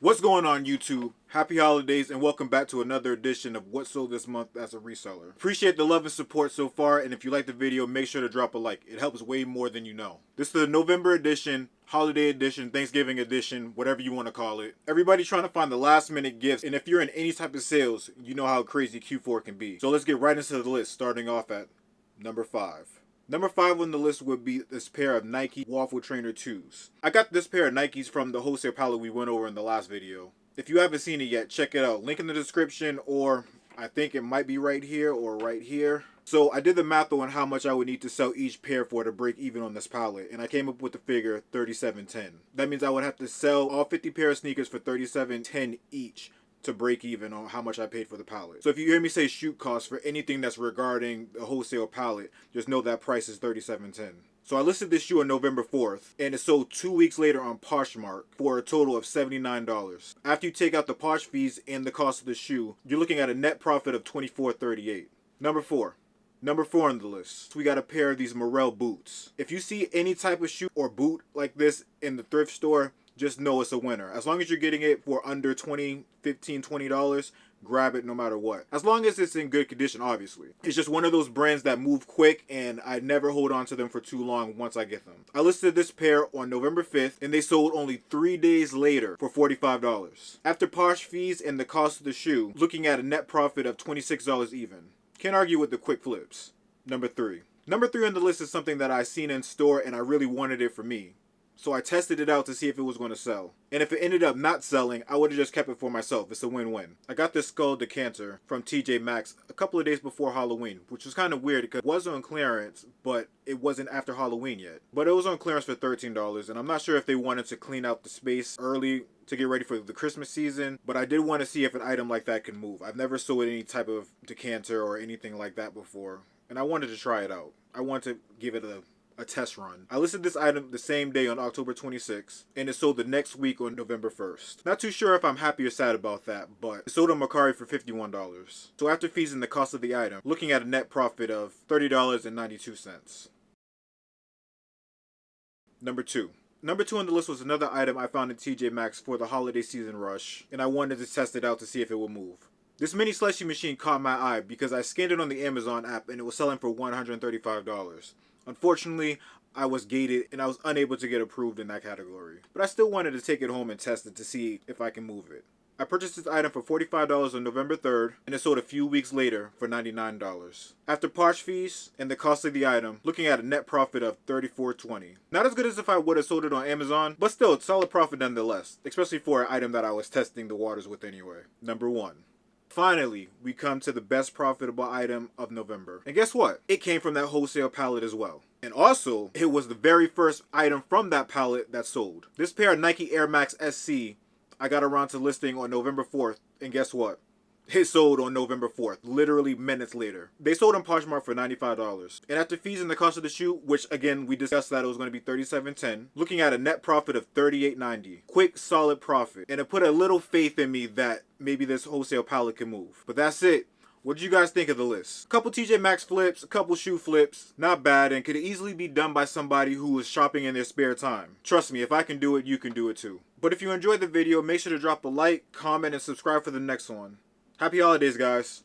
What's going on, YouTube? Happy holidays and welcome back to another edition of What Sold This Month as a Reseller. Appreciate the love and support so far, and if you like the video, make sure to drop a like. It helps way more than you know. This is the November edition, holiday edition, Thanksgiving edition, whatever you want to call it. Everybody trying to find the last minute gifts, and if you're in any type of sales, you know how crazy Q4 can be. So let's get right into the list, starting off at number 5. Number 5 on the list would be this pair of Nike Waffle Trainer 2s. I got this pair of Nikes from the wholesale pallet we went over in the last video. If you haven't seen it yet, check it out. Link in the description, or I think it might be right here or right here. So I did the math on how much I would need to sell each pair for to break even on this pallet, and I came up with the figure $37.10. That means I would have to sell all 50 pair of sneakers for $37.10 each to break even on how much I paid for the pallet. So if you hear me say shoot costs for anything that's regarding the wholesale pallet, just know that price is $37.10. So I listed this shoe on November 4th, and it sold 2 weeks later on Poshmark for a total of $79. After you take out the Posh fees and the cost of the shoe, you're looking at a net profit of $24.38. Number 4 on the list, we got a pair of these Merrell Boots. If you see any type of shoe or boot like this in the thrift store, just know it's a winner. As long as you're getting it for under $20, $15, $20, grab it no matter what. As long as it's in good condition, obviously. It's just one of those brands that move quick, and I never hold on to them for too long once I get them. I listed this pair on November 5th, and they sold only 3 days later for $45. After Posh fees and the cost of the shoe, looking at a net profit of $26 even. Can't argue with the quick flips. Number 3 on the list is something that I seen in store, and I really wanted it for me. So I tested it out to see if it was going to sell. And if it ended up not selling, I would have just kept it for myself. It's a win-win. I got this skull Decanter from TJ Maxx a couple of days before Halloween, which was kind of weird because it was on clearance, but it wasn't after Halloween yet. But it was on clearance for $13, and I'm not sure if they wanted to clean out the space early to get ready for the Christmas season, but I did want to see if an item like that can move. I've never sold any type of Decanter or anything like that before, and I wanted to try it out. I wanted to give it a test run. I listed this item the same day on October 26th, and it sold the next week on November 1st. Not too sure if I'm happy or sad about that, but it sold on Mercari for $51. So after fees and the cost of the item, looking at a net profit of $30.92. Number 2 on the list was another item I found in TJ Maxx for the holiday season rush, and I wanted to test it out to see if it would move. This mini slushy machine caught my eye because I scanned it on the Amazon app and it was selling for $135. Unfortunately, I was gated and I was unable to get approved in that category. But I still wanted to take it home and test it to see if I can move it. I purchased this item for $45 on November 3rd, and it sold a few weeks later for $99. After Posh fees and the cost of the item, looking at a net profit of $34.20. Not as good as if I would have sold it on Amazon, but still, solid profit nonetheless, especially for an item that I was testing the waters with anyway. Number 1. Finally, we come to the best profitable item of November. And guess what? It came from that wholesale pallet as well. And also, it was the very first item from that pallet that sold. This pair of Nike Air Max SC, I got around to listing on November 4th. And guess what? It sold on November 4th, literally minutes later. They sold on Poshmark for $95. And after fees and the cost of the shoe, which again, we discussed that it was going to be $37.10, looking at a net profit of $38.90. Quick, solid profit. And it put a little faith in me that maybe this wholesale pallet can move. But that's it. What did you guys think of the list? A couple TJ Maxx flips, a couple shoe flips, not bad, and could easily be done by somebody who was shopping in their spare time. Trust me, if I can do it, you can do it too. But if you enjoyed the video, make sure to drop a like, comment, and subscribe for the next one. Happy holidays, guys.